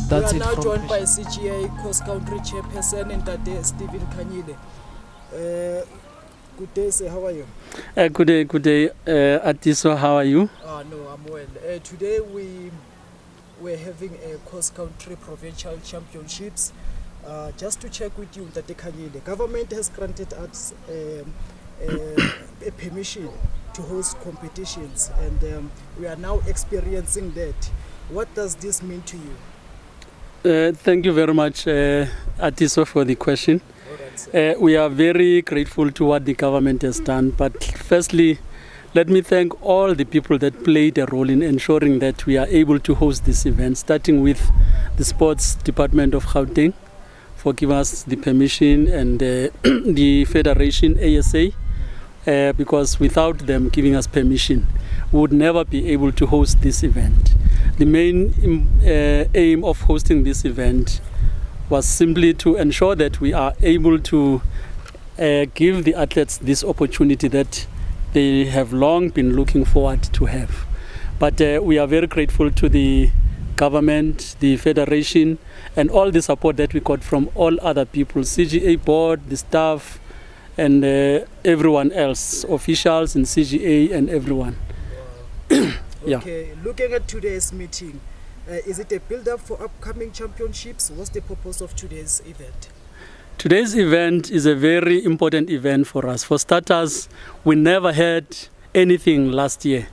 That's we it are now from joined by Provincial. CGA cross-country chairperson and Stephen Khanyile. Good day, sir. How are you? Good day, Atiso. How are you? No, I'm well. Today we're having a cross-country provincial championships. Just to check with you, Tate Khanyile, the government has granted us a permission to host competitions, and we are now experiencing that. What does this mean to you? Thank you very much, Atiso, for the question. All right, sir. We are very grateful to what the government has done. But firstly, let me thank all the people that played a role in ensuring that we are able to host this event, starting with the Sports Department of Gauteng for giving us the permission, and the Federation ASA, because without them giving us permission, we would never be able to host this event. The main aim of hosting this event was simply to ensure that we are able to give the athletes this opportunity that they have long been looking forward to have. But we are very grateful to the government, the federation, and all the support that we got from all other people, CGA board, the staff, and everyone else, officials in CGA and everyone. Yeah. Okay, looking at today's meeting, is it a build-up for upcoming championships? What's the purpose of today's event? Today's event is a very important event for us. For starters, we never had anything last year.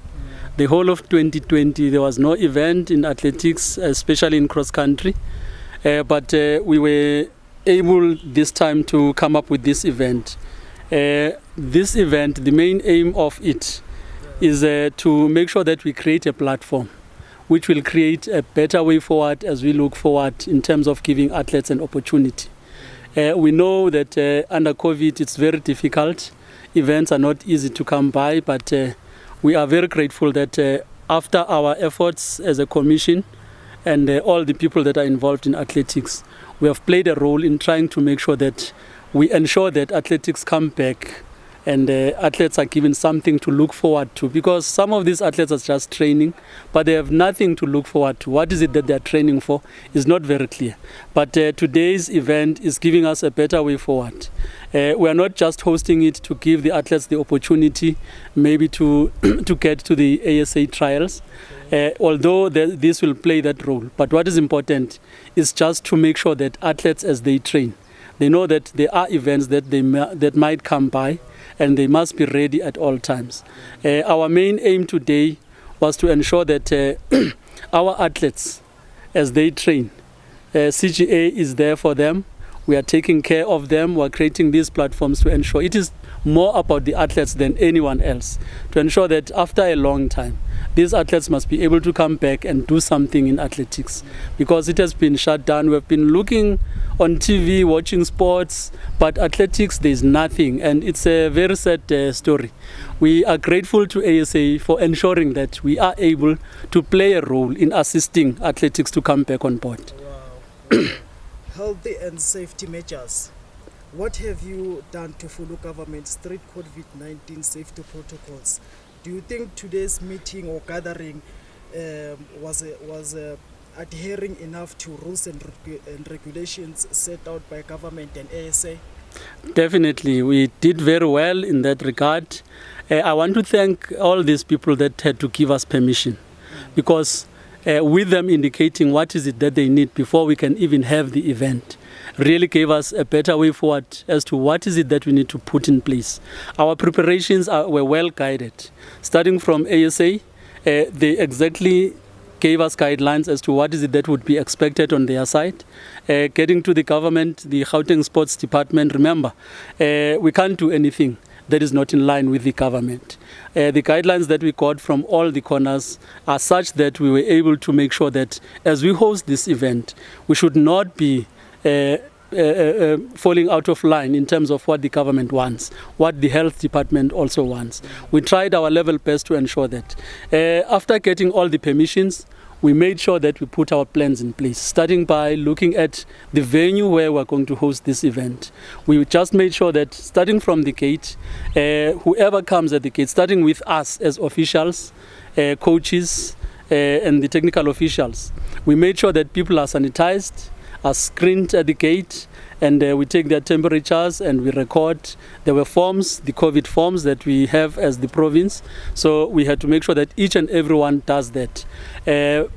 The whole of 2020, there was no event in athletics, especially in cross-country. But we were able this time to come up with this event. This event, the main aim of it is to make sure that we create a platform which will create a better way forward as we look forward in terms of giving athletes an opportunity. We know that under COVID it's very difficult. Events are not easy to come by, but we are very grateful that after our efforts as a commission and all the people that are involved in athletics, we have played a role in trying to make sure that we ensure that athletics come back and athletes are given something to look forward to, because some of these athletes are just training, but they have nothing to look forward to. What is it that they are training for is not very clear. But today's event is giving us a better way forward. We are not just hosting it to give the athletes the opportunity maybe to get to the ASA trials, although this will play that role. But what is important is just to make sure that athletes, as they train, they know that there are events that might come by, and they must be ready at all times. Our main aim today was to ensure that our athletes, as they train, CGA is there for them. We are taking care of them. We are creating these platforms to ensure it is more about the athletes than anyone else, to ensure that after a long time, these athletes must be able to come back and do something in athletics, because it has been shut down. We have been looking on TV, watching sports, but athletics, there's nothing, and it's a very sad story. We are grateful to ASA for ensuring that we are able to play a role in assisting athletics to come back on board. Wow. Healthy and safety measures. What have you done to follow government's strict COVID-19 safety protocols? Do you think today's meeting or gathering was adhering enough to rules and regulations set out by government and ASA? Definitely, we did very well in that regard. I want to thank all these people that had to give us permission, because with them indicating what is it that they need before we can even have the event, really gave us a better way forward as to what is it that we need to put in place. Our preparations were well guided. Starting from ASA, they exactly gave us guidelines as to what is it that would be expected on their side. Getting to the government, the Gauteng Sports Department, remember, we can't do anything that is not in line with the government. The guidelines that we got from all the corners are such that we were able to make sure that as we host this event, we should not be falling out of line in terms of what the government wants, what the health department also wants. We tried our level best to ensure that. After getting all the permissions, we made sure that we put our plans in place, starting by looking at the venue where we're going to host this event. We just made sure that starting from the gate, whoever comes at the gate, starting with us as officials, coaches, and the technical officials. We made sure that people are sanitized, are screened at the gate, and we take their temperatures and we record. There were forms, the COVID forms that we have as the province. So we had to make sure that each and everyone does that.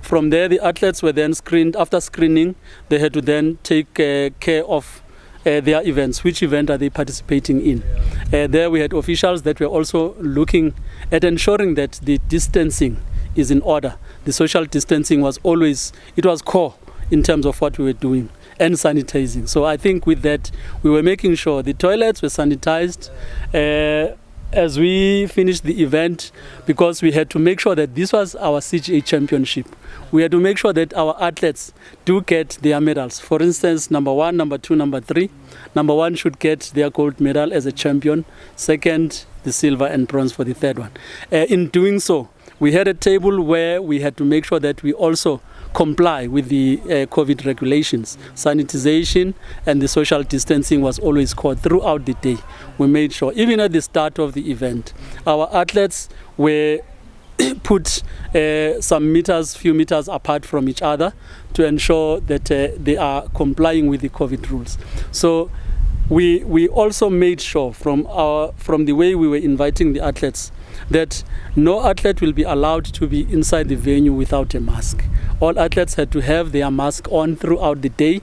From there, the athletes were then screened. After screening, they had to then take care of their events. Which event are they participating in? There we had officials that were also looking at ensuring that the distancing is in order. The social distancing was always, it was core in terms of what we were doing, and sanitizing. So I think with that, we were making sure the toilets were sanitized as we finished the event, because we had to make sure that this was our CGA championship. We had to make sure that our athletes do get their medals. For instance, number 1, number 2, number 3. Number 1 should get their gold medal as a champion. Second, the silver and bronze for the third one. In doing so, we had a table where we had to make sure that we also comply with the COVID regulations. Sanitization and the social distancing was always called throughout the day. We made sure, even at the start of the event, our athletes were put few meters apart from each other to ensure that they are complying with the COVID rules. So we also made sure from the way we were inviting the athletes that no athlete will be allowed to be inside the venue without a mask. All athletes had to have their mask on throughout the day,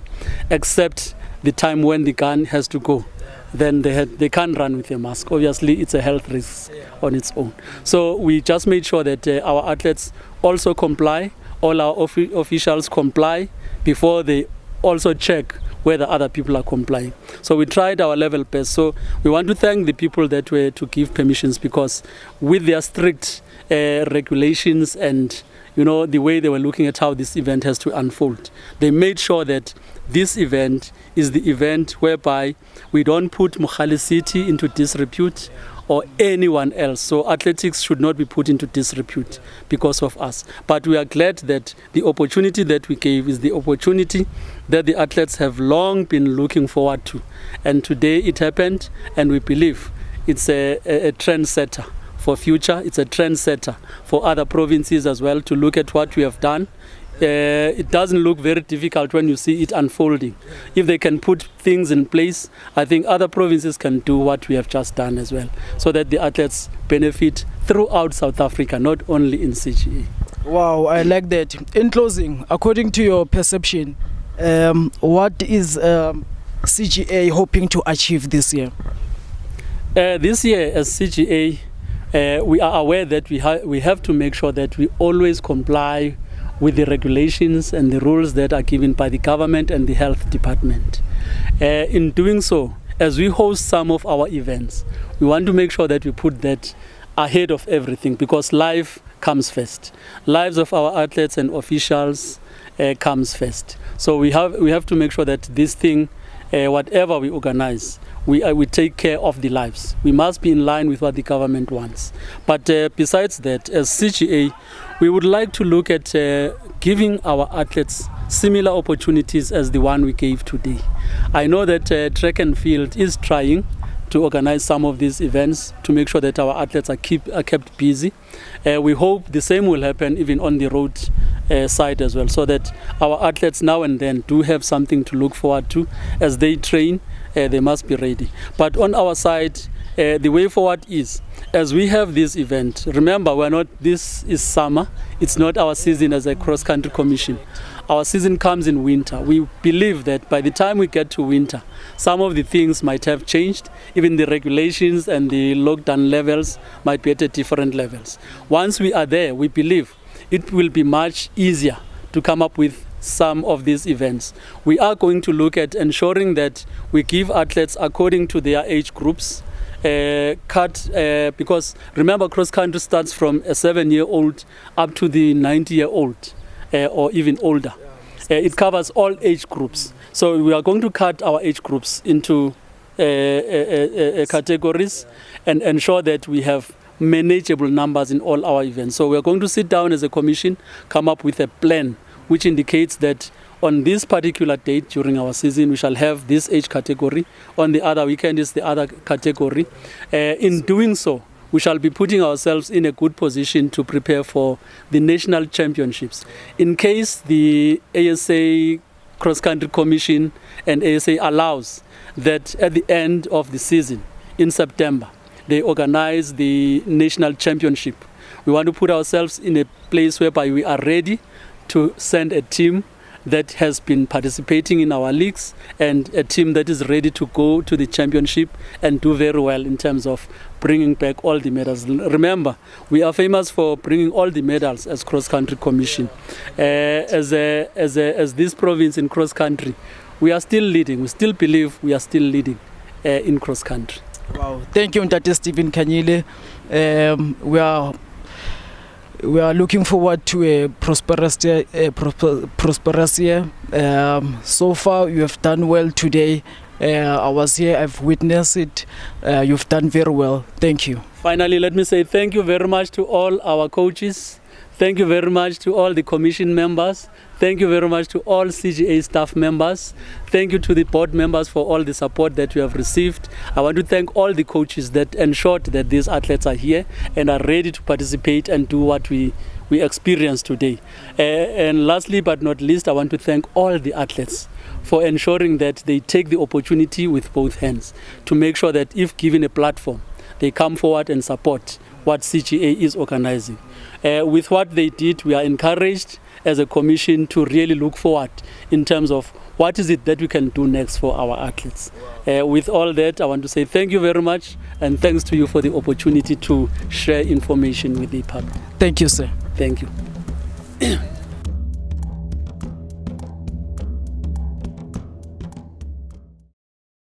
except the time when the gun has to go. Then they can't run with a mask. Obviously, it's a health risk on its own. So we just made sure that our athletes also comply, all our officials comply before they also check whether other people are complying. So we tried our level best. So we want to thank the people that were to give permissions, because with their strict regulations and the way they were looking at how this event has to unfold, they made sure that this event is the event whereby we don't put Mogale City into disrepute or anyone else. So athletics should not be put into disrepute because of us. But we are glad that the opportunity that we gave is the opportunity that the athletes have long been looking forward to. And today it happened, and we believe it's a trendsetter for future. It's a trendsetter for other provinces as well to look at what we have done. It doesn't look very difficult when you see it unfolding. If they can put things in place, I think other provinces can do what we have just done as well, so that the athletes benefit throughout South Africa, not only in CGA. Wow, I like that. In closing, according to your perception, what is CGA hoping to achieve this year? This year as CGA, we are aware that we have to make sure that we always comply with the regulations and the rules that are given by the government and the health department. In doing so, as we host some of our events, we want to make sure that we put that ahead of everything, because life comes first. Lives of our athletes and officials comes first. So we have to make sure that this thing, whatever we organize, we take care of the lives. We must be in line with what the government wants. But besides that, as CGA, we would like to look at giving our athletes similar opportunities as the one we gave today. I know that track and field is trying to organize some of these events to make sure that our athletes are kept busy. We hope the same will happen even on the road side as well, so that our athletes now and then do have something to look forward to as they train. They must be ready. But on our side, the way forward is, as we have this event, remember, this is summer. It's not our season as a cross-country commission. Our season comes in winter. We believe that by the time we get to winter, some of the things might have changed. Even the regulations and the lockdown levels might be at a different levels. Once we are there, we believe it will be much easier to come up with some of these events. We are going to look at ensuring that we give athletes according to their age groups, because remember, cross country starts from a 7-year-old up to the 90-year-old or even older. It covers all age groups. So we are going to cut our age groups into categories and ensure that we have manageable numbers in all our events. So we are going to sit down as a commission, come up with a plan which indicates that on this particular date during our season, we shall have this age category. On the other weekend is the other category. In doing so, we shall be putting ourselves in a good position to prepare for the national championships. In case the ASA Cross Country Commission and ASA allows that at the end of the season in September, they organize the national championship. We want to put ourselves in a place whereby we are ready to send a team that has been participating in our leagues and a team that is ready to go to the championship and do very well in terms of bringing back all the medals. Remember, we are famous for bringing all the medals as Cross Country Commission. As this province in cross country, we are still leading. We still believe we are still leading in cross country. Wow, thank you, Ntate Stephen Khanyile. We are looking forward to a prosperous year. So far, you have done well today. I was here, I've witnessed it. You've done very well. Thank you. Finally, let me say thank you very much to all our coaches. Thank you very much to all the commission members. Thank you very much to all CGA staff members. Thank you to the board members for all the support that you have received. I want to thank all the coaches that ensured that these athletes are here and are ready to participate and do what we experienced today. And lastly but not least, I want to thank all the athletes for ensuring that they take the opportunity with both hands to make sure that if given a platform, they come forward and support what CGA is organizing. With what they did, we are encouraged as a commission to really look forward in terms of what is it that we can do next for our athletes. With all that, I want to say thank you very much and thanks to you for the opportunity to share information with the public. Thank you, sir. Thank you.